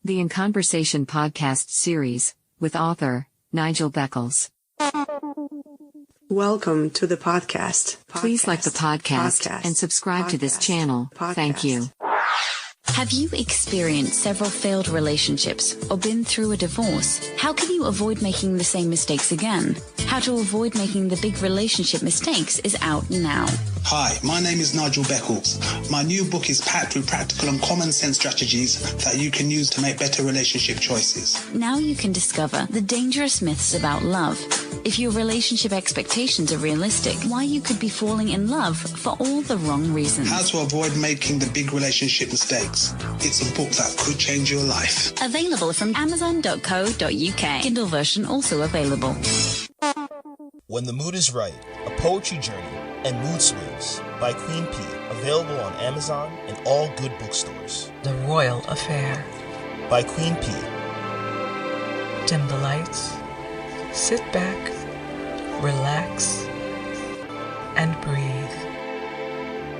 The In Conversation podcast series, with author Nigel Beckles. Welcome to the podcast. Please like the podcast and subscribe to this channel. Thank you. Have you experienced several failed relationships or been through a divorce? How can you avoid making the same mistakes again? How to avoid making the big relationship mistakes is out now. Hi, my name is Nigel Beckles. My new book is packed with practical and common sense strategies that you can use to make better relationship choices. Now you can discover the dangerous myths about love. If your relationship expectations are realistic, why you could be falling in love for all the wrong reasons. How to avoid making the big relationship mistakes. It's a book that could change your life. Available from Amazon.co.uk. Kindle version also available. When the Mood is Right, a poetry journey and mood swings by Queen P. Available on Amazon and all good bookstores. The Royal Affair by Queen P. Dim the lights, sit back, relax, and breathe.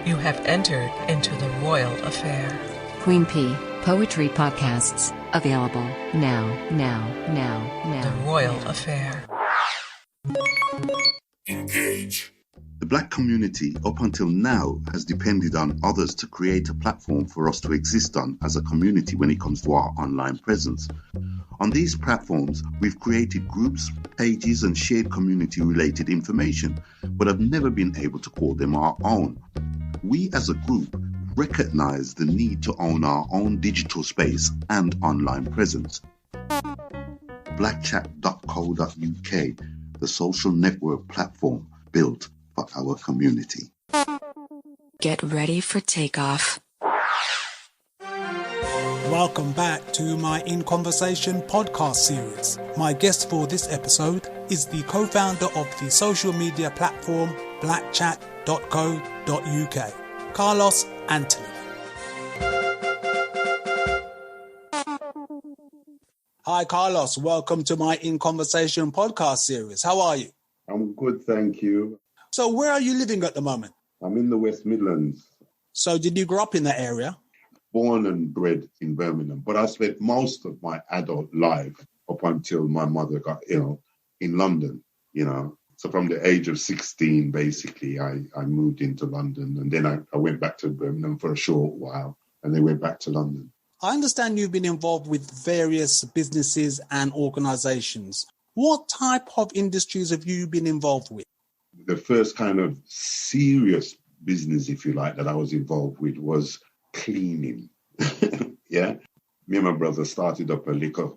You have entered into the Royal Affair. Queen P. Poetry podcasts available now. The Royal Affair. Engage. The Black community up until now has depended on others to create a platform for us to exist on as a community when it comes to our online presence. On these platforms, we've created groups, pages and shared community-related information, but have never been able to call them our own. We as a group recognize the need to own our own digital space and online presence. blackchat.co.uk, the social network platform built for our community. Get ready for takeoff. Welcome back to my In Conversation podcast series. My guest for this episode is the co-founder of the social media platform blackchat.co.uk, Karlos Info. Hi Karlos, welcome to my In Conversation podcast series. How are you? I'm good, thank you. So where are you living at the moment? I'm in the West Midlands. So did you grow up in that area? Born and bred in Birmingham, but I spent most of my adult life up until my mother got ill in London, So from the age of 16, basically, I moved into London, and then I went back to Birmingham for a short while, and then went back to London. I understand you've been involved with various businesses and organizations. What type of industries have you been involved with? The first kind of serious business, if you like, that I was involved with was cleaning. Yeah. Me and my brother started up a liquor.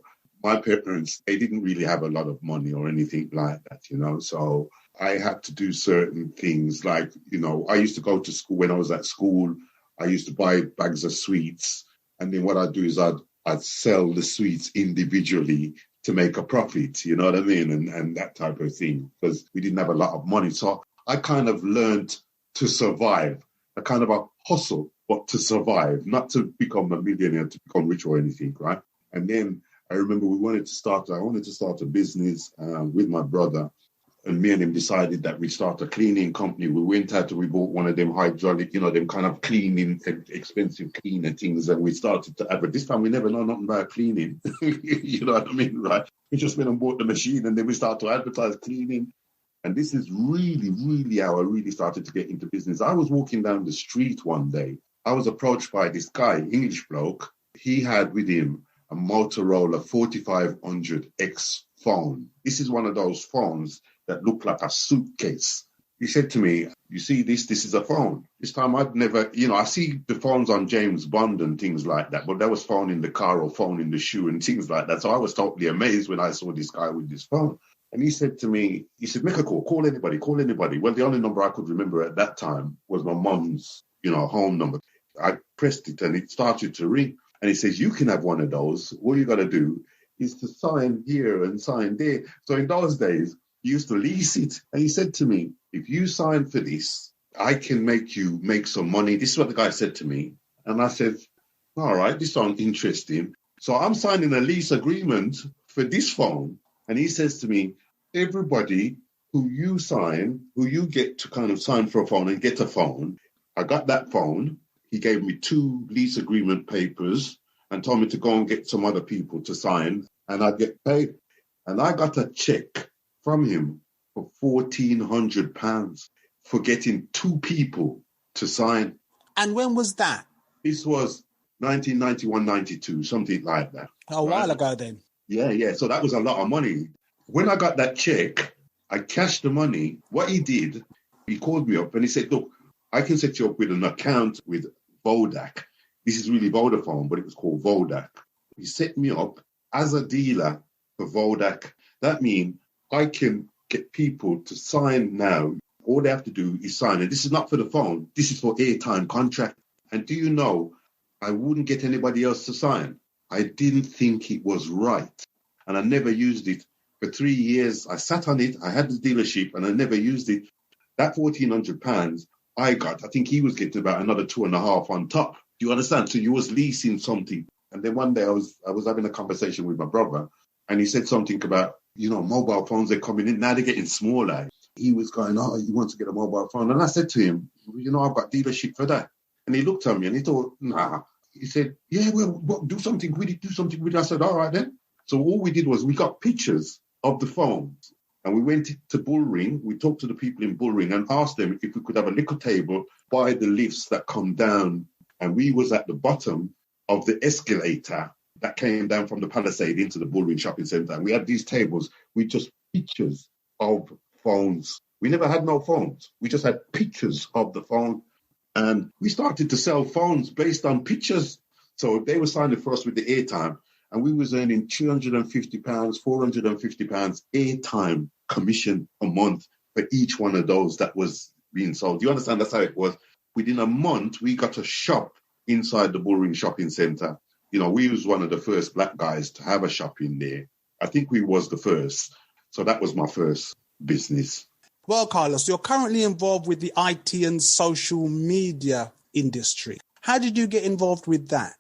My parents, they didn't really have a lot of money or anything like that, So I had to do certain things like, I used to go to school. When I was at school, I used to buy bags of sweets. And then what I'd do is I'd sell the sweets individually to make a profit, you know what I mean? And that type of thing, because we didn't have a lot of money. So I kind of learned to survive, a kind of a hustle, but to survive, not to become a millionaire, to become rich or anything, right? And then I remember I wanted to start a business with my brother, and me and him decided that we'd start a cleaning company. We bought one of them hydraulic, them kind of cleaning, expensive cleaner things, and we started to advertise. This time we never know nothing about cleaning, you know what I mean, right? We just went and bought the machine, and then we started to advertise cleaning. And this is really, really how I really started to get into business. I was walking down the street one day. I was approached by this guy, English bloke. He had with him a Motorola 4500X phone. This is one of those phones that look like a suitcase. He said to me, you see this is a phone. This time I'd never, I see the phones on James Bond and things like that, but that was phone in the car or phone in the shoe and things like that. So I was totally amazed when I saw this guy with this phone. And he said to me, make a call anybody. Well, the only number I could remember at that time was my mum's, home number. I pressed it and it started to ring. And he says, you can have one of those. All you got to do is to sign here and sign there. So in those days, you used to lease it. And he said to me, if you sign for this, I can make you make some money. This is what the guy said to me. And I said, all right, this sounds interesting. So I'm signing a lease agreement for this phone. And he says to me, everybody who you get to kind of sign for a phone and get a phone, I got that phone. He gave me 2 lease agreement papers and told me to go and get some other people to sign and I'd get paid. And I got a check from him for £1,400 for getting 2 people to sign. And when was that? This was 1991, 92, something like that. A while ago then. Yeah. So that was a lot of money. When I got that check, I cashed the money. What he did, he called me up and he said, look, I can set you up with an account with Vodac. This is really Vodafone, but it was called Vodac. He set me up as a dealer for Vodac. That means I can get people to sign now. All they have to do is sign. And this is not for the phone. This is for airtime contract. And do you know, I wouldn't get anybody else to sign. I didn't think it was right. And I never used it. For 3 years, I sat on it. I had the dealership and I never used it. That £1,400 I got, I think he was getting about another 2.5 on top. Do you understand? So you was leasing something. And then one day I was having a conversation with my brother and he said something about, mobile phones, they're coming in. Now they're getting smaller. He was going, he wants to get a mobile phone. And I said to him, I've got dealership for that. And he looked at me and he thought, nah. He said, yeah, well, do something with it, I said, all right then. So all we did was we got pictures of the phones and we went to Bullring. We talked to the people in Bullring and asked them if we could have a little table by the lifts that come down. And we was at the bottom of the escalator that came down from the Palisade into the Bullring shopping centre. And we had these tables with just pictures of phones. We never had no phones. We just had pictures of the phone. And we started to sell phones based on pictures. So they were signing for us with the airtime. And we was earning £250, £450 airtime commission a month for each one of those that was being sold. Do you understand? That's how it was. Within a month, we got a shop inside the Bullring shopping centre. We was one of the first black guys to have a shop in there. I think we was the first. So that was my first business. Well, Karlos, you're currently involved with the IT and social media industry. How did you get involved with that?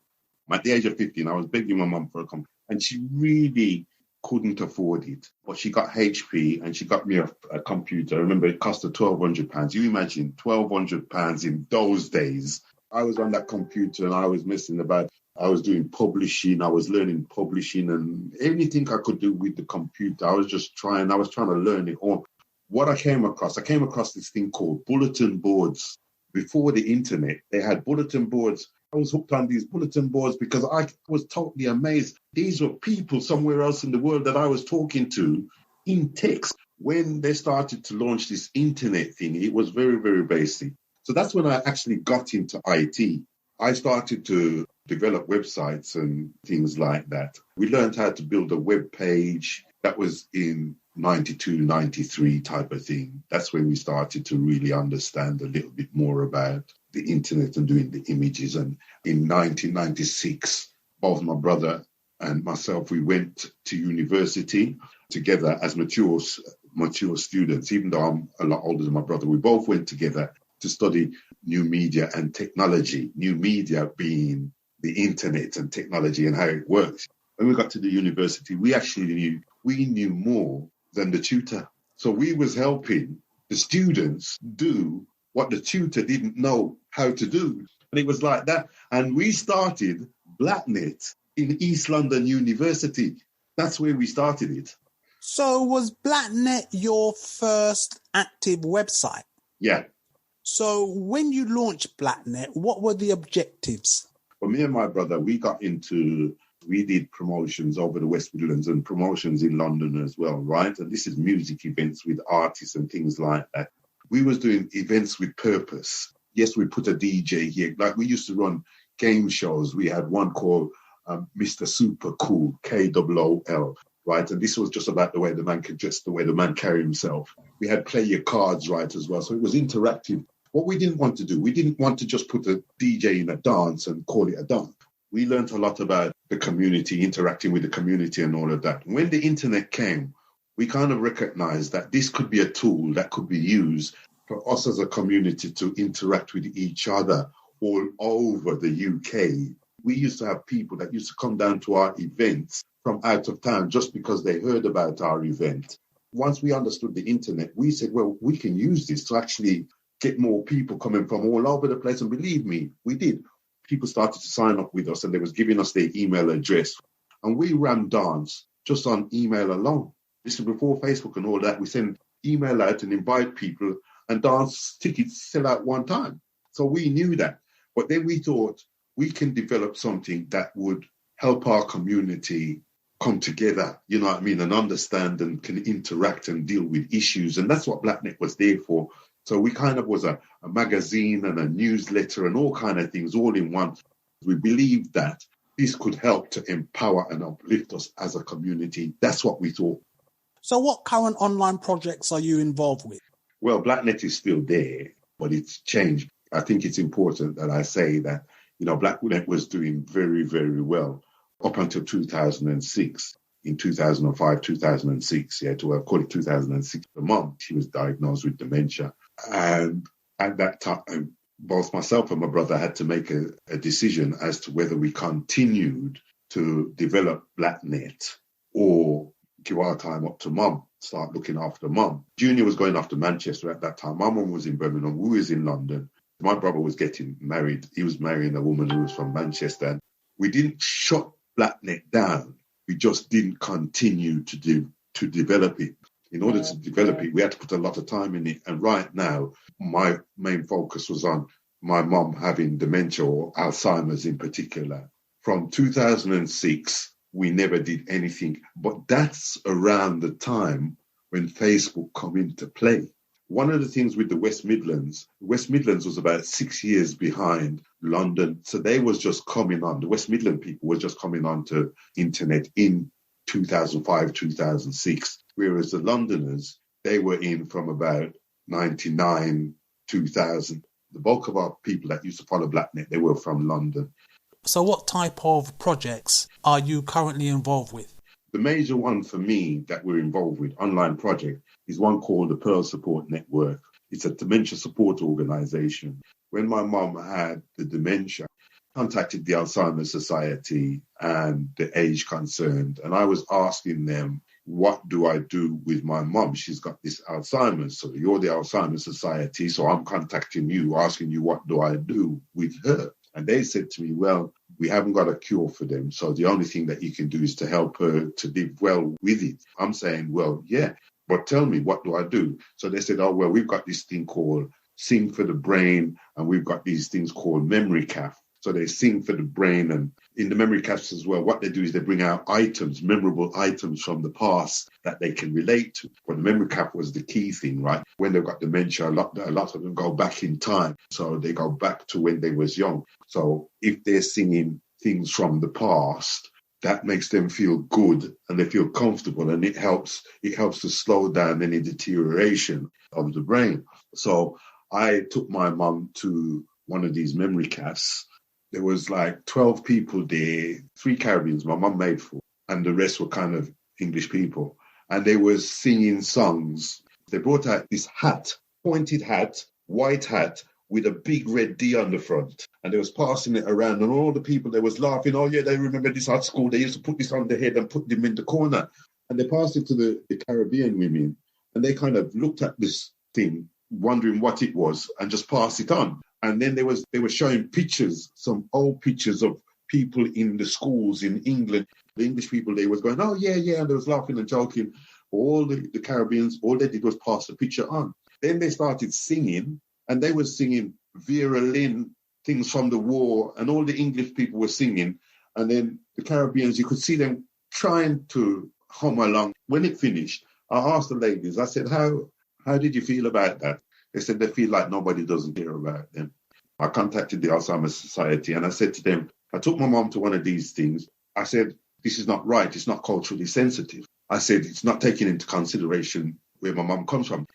At the age of 15, I was begging my mum for a computer, and she really couldn't afford it. But she got HP, and she got me a computer. I remember it cost her £1,200. You imagine £1,200 in those days. I was on that computer, and I was messing about. I was doing publishing. I was learning publishing, and anything I could do with the computer. I was trying to learn it all. What I came across this thing called bulletin boards. Before the internet, they had bulletin boards. I was hooked on these bulletin boards because I was totally amazed. These were people somewhere else in the world that I was talking to in text. When they started to launch this internet thing, it was very, very basic. So that's when I actually got into IT. I started to develop websites and things like that. We learned how to build a web page. That was in 92, 93 type of thing. That's when we started to really understand a little bit more about the internet and doing the images. And in 1996, both my brother and myself, we went to university together as mature students. Even though I'm a lot older than my brother, we both went together to study new media and technology. New media being the internet and technology and how it works. When we got to the university, we actually knew more than the tutor. So we was helping the students do what the tutor didn't know how to do. And it was like that. And we started BlackNet in East London University. That's where we started it. So was BlackNet your first active website? Yeah. So when you launched BlackNet, what were the objectives? Well, me and my brother, we did promotions over the West Midlands and promotions in London as well, right? And this is music events with artists and things like that. We was doing events with purpose. Yes, we put a DJ here. Like we used to run game shows. We had one called Mr. Super Cool, KOOL, right? And this was just about the way the man could dress, the way the man carry himself. We had play your cards, right, as well. So it was interactive. What we didn't want to do, we didn't want to just put a DJ in a dance and call it a dance. We learned a lot about the community, interacting with the community and all of that. When the internet came, we kind of recognized that this could be a tool that could be used for us as a community to interact with each other all over the UK. We used to have people that used to come down to our events from out of town just because they heard about our event. Once we understood the internet, we said, well, we can use this to actually get more people coming from all over the place. And believe me, we did. people started to sign up with us, and they was giving us their email address. And we ran dance just on email alone. This is before Facebook and all that. We send email out and invite people, and dance tickets sell out one time. So we knew that. But then we thought we can develop something that would help our community come together, you know what I mean, and understand and can interact and deal with issues. And that's what BlackNet was there for. So we kind of was a magazine and a newsletter and all kind of things all in one. We believed that this could help to empower and uplift us as a community. That's what we thought. So what current online projects are you involved with? Well, BlackNet is still there, but it's changed. I think it's important that I say that, you know, BlackNet was doing very, very well up until 2006. In 2005, 2006, to call it 2006, the mom, she was diagnosed with dementia. And at that time, both myself and my brother had to make a decision as to whether we continued to develop BlackNet or give our time up to mum, start looking after mum. Junior was going off to Manchester at that time. My mum was in Birmingham. We was in London. My brother was getting married. He was marrying a woman who was from Manchester. And we didn't shut BlackNet down. We just didn't continue to develop it. In order to develop it, we had to put a lot of time in it. And right now, my main focus was on my mum having dementia or Alzheimer's in particular. From 2006, we never did anything. But that's around the time when Facebook come into play. One of the things with the West Midlands was about 6 years behind London. So they was just coming on. The West Midland people were just coming on to internet in 2005, 2006. Whereas the Londoners, they were in from about 99, 2000. The bulk of our people that used to follow BlackNet, they were from London. So what type of projects are you currently involved with? The major one for me that we're involved with, online project, is one called the Pearl Support Network. It's a dementia support organisation. When my mum had the dementia, I contacted the Alzheimer's Society and the age concerned, and I was asking them, what do I do with my mum? She's got this Alzheimer's. So you're the Alzheimer's Society, so I'm contacting you, asking you, what do I do with her? And they said to me, well, we haven't got a cure for them. So the only thing that you can do is to help her to live well with it. I'm saying, well, yeah, but tell me, what do I do? So they said, oh, well, we've got this thing called Sing for the Brain, and we've got these things called Memory Caf. So they sing for the brain, and in the memory cafes as well, what they do is they bring out items, memorable items from the past that they can relate to. But the memory caf was the key thing, right? When they've got dementia, a lot of them go back in time. So they go back to when they was young. So if they're singing things from the past, that makes them feel good and they feel comfortable, and it helps to slow down any deterioration of the brain. So I took my mum to one of these memory cafes. There was like 12 people there, 3 Caribbeans my mum made for, and the rest were kind of English people. And they were singing songs. They brought out this hat, pointed hat, white hat, with a big red D on the front. And they was passing it around, and all the people, they was laughing, oh yeah, they remember this at school. They used to put this on their head and put them in the corner. And they passed it to the Caribbean women, and they kind of looked at this thing, wondering what it was, and just passed it on. And then they were showing pictures, some old pictures of people in the schools in England. The English people, they was going, oh, yeah, and they was laughing and joking. All the Caribbeans, all they did was pass the picture on. Then they started singing, and they were singing Vera Lynn, things from the war, and all the English people were singing. And then the Caribbeans, you could see them trying to hum along. When it finished, I asked the ladies, I said, how did you feel about that? They said they feel like nobody doesn't care about them. I contacted the Alzheimer's Society and I said to them, I took my mom to one of these things. I said, this is not right. It's not culturally sensitive. I said, it's not taking into consideration where my mom comes from.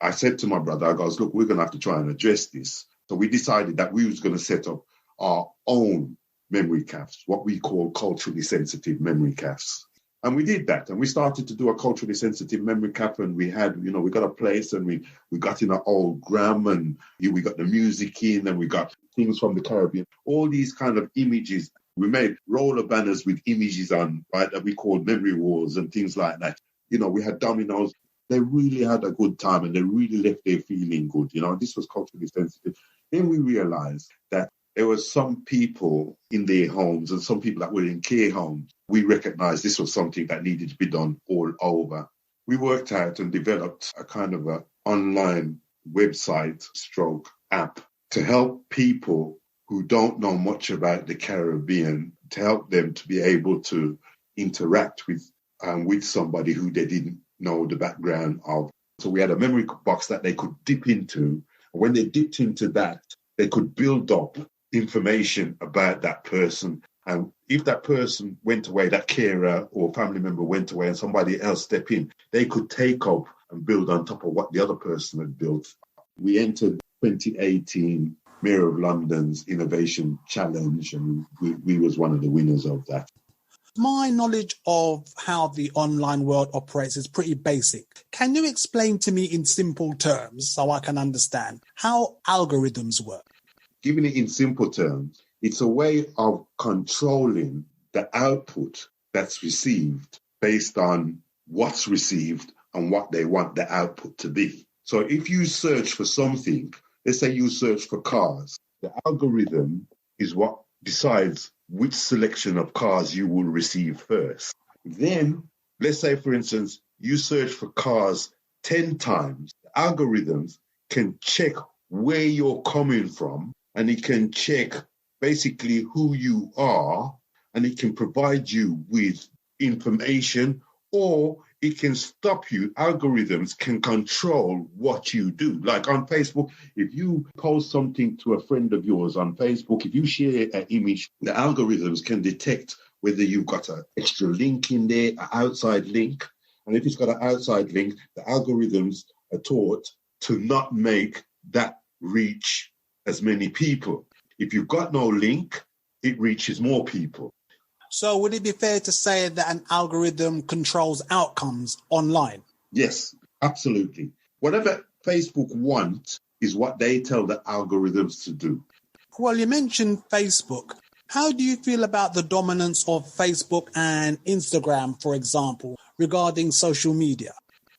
I said to my brother, I goes, look, we're going to have to try and address this. So we decided that we was going to set up our own memory cafes, what we call culturally sensitive memory cafes. And we did that, and we started to do a culturally sensitive memory cap, and we had, we got a place, and we got in an old gram, and we got the music in, and we got things from the Caribbean, all these kind of images. We made roller banners with images on, right, that we called memory walls and things like that. We had dominoes. They really had a good time, and they really left there feeling good. This was culturally sensitive. Then we realized that there were some people in their homes and some people that were in care homes. We recognized this was something that needed to be done all over. We worked out and developed a kind of an online website stroke app to help people who don't know much about the Caribbean, to help them to be able to interact with somebody who they didn't know the background of. So we had a memory box that they could dip into. When they dipped into that, they could build up information about that person. And if that person went away, that carer or family member went away and somebody else stepped in, they could take up and build on top of what the other person had built. We entered 2018 Mayor of London's Innovation Challenge, and we was one of the winners of that. My knowledge of how the online world operates is pretty basic. Can you explain to me in simple terms so I can understand how algorithms work? Giving it in simple terms, it's a way of controlling the output that's received based on what's received and what they want the output to be. So if you search for something, let's say you search for cars, the algorithm is what decides which selection of cars you will receive first. Then, let's say, for instance, you search for cars 10 times. The algorithms can check where you're coming from, and it can check basically who you are, and it can provide you with information, or it can stop you. Algorithms can control what you do. Like on Facebook, if you post something to a friend of yours on Facebook, if you share an image, the algorithms can detect whether you've got an extra link in there, an outside link. And if it's got an outside link, the algorithms are taught to not make that reach as many people. If you've got no link, it reaches more people. So would it be fair to say that an algorithm controls outcomes online? Yes, absolutely. Whatever Facebook wants is what they tell the algorithms to do. Well, you mentioned Facebook. How do you feel about the dominance of Facebook and Instagram, for example, regarding social media?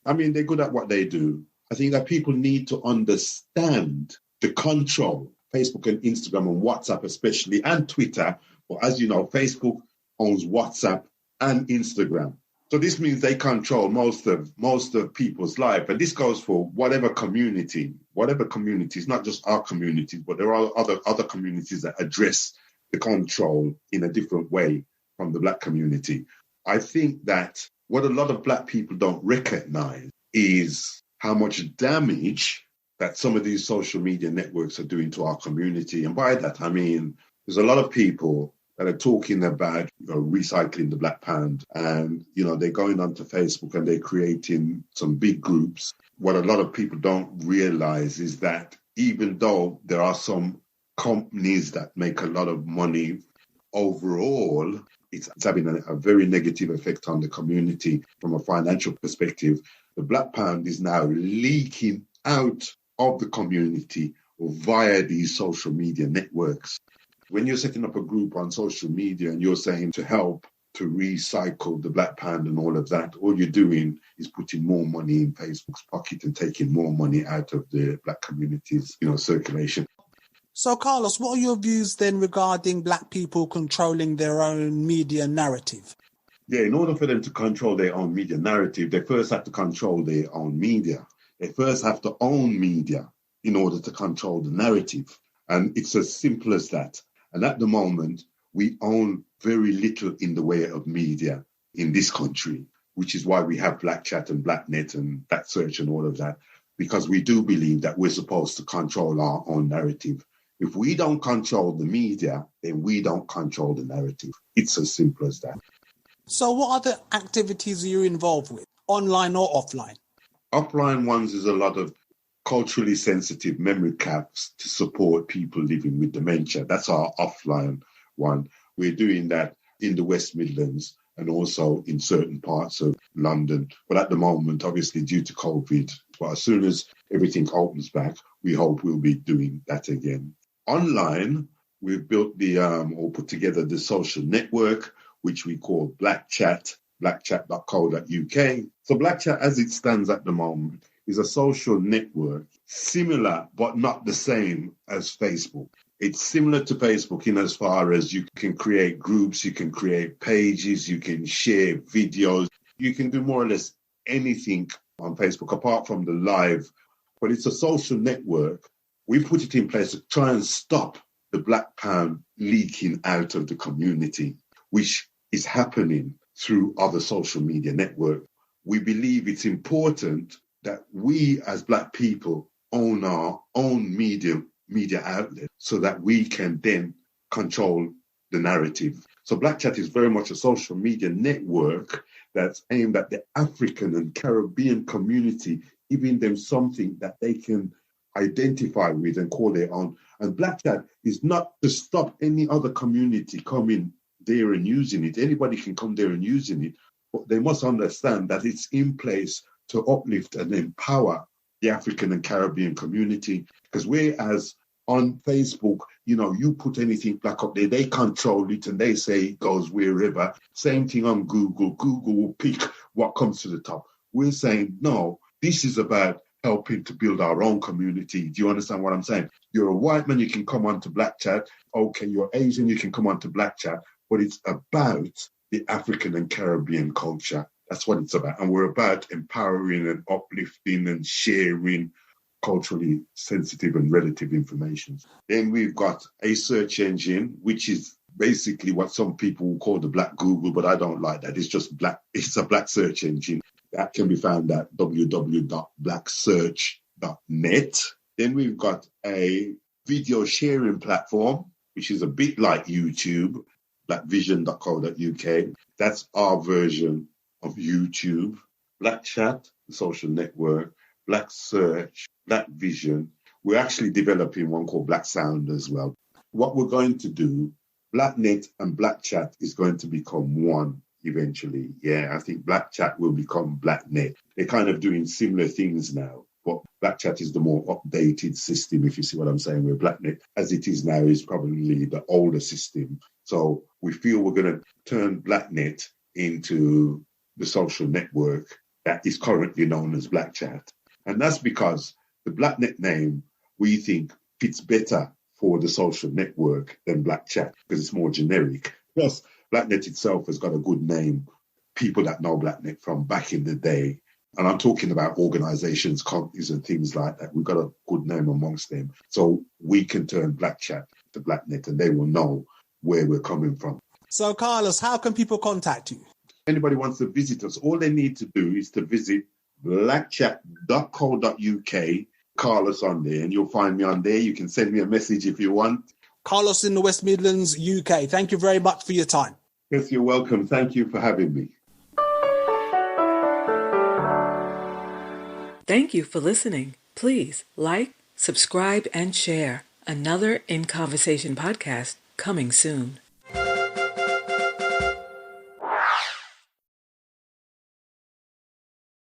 I mean, they're good at what they do. I think that people need to understand the control, Facebook and Instagram and WhatsApp especially, and Twitter. But as you know, Facebook owns WhatsApp and Instagram. So this means they control most of people's life. And this goes for whatever community, it's not just our communities, but there are other communities that address the control in a different way from the Black community. I think that what a lot of Black people don't recognize is how much damage that some of these social media networks are doing to our community. And by that, I mean, there's a lot of people that are talking about recycling the Black pound, and they're going onto Facebook and they're creating some big groups. What a lot of people don't realize is that even though there are some companies that make a lot of money, overall it's having a very negative effect on the community from a financial perspective. The Black pound is now leaking out of the community via these social media networks. When you're setting up a group on social media and you're saying to help to recycle the Black pound and all of that, all you're doing is putting more money in Facebook's pocket and taking more money out of the Black community's, circulation. So, Karlos, what are your views then regarding Black people controlling their own media narrative? Yeah, in order for them to control their own media narrative, they first have to control their own media. They first have to own media in order to control the narrative. And it's as simple as that. And at the moment, we own very little in the way of media in this country, which is why we have Black Chat and BlackNet and Black Search and all of that, because we do believe that we're supposed to control our own narrative. If we don't control the media, then we don't control the narrative. It's as simple as that. So what other activities are you involved with, online or offline? Offline ones is a lot of culturally sensitive memory caps to support people living with dementia. That's our offline one. We're doing that in the West Midlands and also in certain parts of London. But at the moment, obviously, due to COVID, but as soon as everything opens back, we hope we'll be doing that again. Online, we've built or put together the social network, which we call Black Chat, blackchat.co.uk. So Black Chat, as it stands at the moment, is a social network similar but not the same as Facebook. It's similar to Facebook in as far as you can create groups, you can create pages, you can share videos, you can do more or less anything on Facebook apart from the live. But it's a social network. We put it in place to try and stop the black pound leaking out of the community, which is happening through other social media networks. We believe it's important that we as black people own our own media outlet so that we can then control the narrative. So Black Chat is very much a social media network that's aimed at the African and Caribbean community, giving them something that they can identify with and call their own. And Black Chat is not to stop any other community coming there and using it. Anybody can come there and using it, but they must understand that it's in place to uplift and empower the African and Caribbean community. Because whereas on Facebook, you put anything black up there, they control it and they say it goes wherever. Same thing on Google. Google will pick what comes to the top. We're saying, no, this is about helping to build our own community. Do you understand what I'm saying? You're a white man, you can come on to Black Chat. Okay, you're Asian, you can come on to Black Chat. But it's about the African and Caribbean culture. That's what it's about. And we're about empowering and uplifting and sharing culturally sensitive and relative information. Then we've got a search engine, which is basically what some people will call the Black Google, but I don't like that. It's just black. It's a black search engine that can be found at www.blacksearch.net. Then we've got a video sharing platform, which is a bit like YouTube, blackvision.co.uk. That's our version of YouTube. Black Chat, the social network, Black Search, Black Vision. We're actually developing one called Black Sound as well. What we're going to do, BlackNet and Black Chat is going to become one eventually. Yeah, I think Black Chat will become BlackNet. They're kind of doing similar things now, but Black Chat is the more updated system, if you see what I'm saying, where BlackNet, as it is now, is probably the older system. So we feel we're going to turn BlackNet into the social network that is currently known as Black Chat. And that's because the BlackNet name, we think, fits better for the social network than Black Chat because it's more generic. Plus, BlackNet itself has got a good name. People that know BlackNet from back in the day, and I'm talking about organizations, companies and things like that, we've got a good name amongst them. So we can turn Black Chat to BlackNet and they will know where we're coming from. So, Karlos, how can people contact you? Anybody wants to visit us, all they need to do is to visit blackchat.co.uk, Karlos on there, and you'll find me on there. You can send me a message if you want. Karlos in the West Midlands, UK. Thank you very much for your time. Yes, you're welcome. Thank you for having me. Thank you for listening. Please like, subscribe, and share. Another In Conversation podcast coming soon.